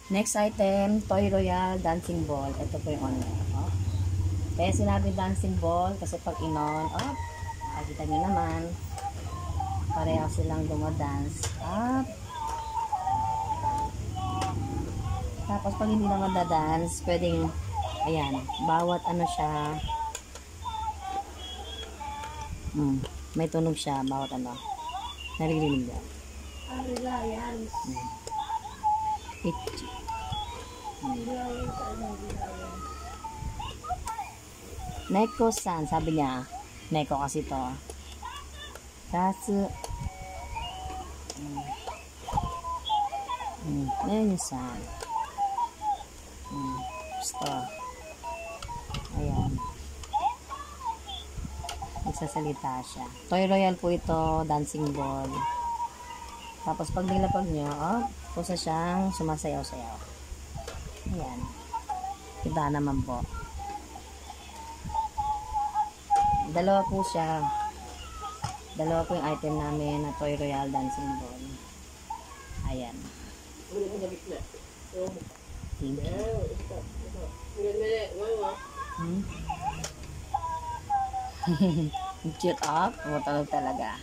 Next item, Toy Royale Dancing Ball. Ito po yung online. Oh. Kaya sinabi dancing ball kasi pag inon, makikita nyo naman, pareho silang dumadance. Tapos pag hindi naman dadance, pwedeng, ayan, bawat ano siya, may tunog siya, bawat ano, naririnig niya. Neko-san, sabi niya. Neko kasi to. Tatsu. Ayan yung san. Gusto. Ayan. Nagsasalita siya. Toy Royale po ito, dancing ball. Tapos pag nilapag nyo, pusa siyang sumasayaw-sayaw. Ayan. Kita naman po. Dalawa po siya. Dalawa po yung item namin na Toy Royale dancing ball. Ayan. Thank you. Cute up. Tumutulog talaga.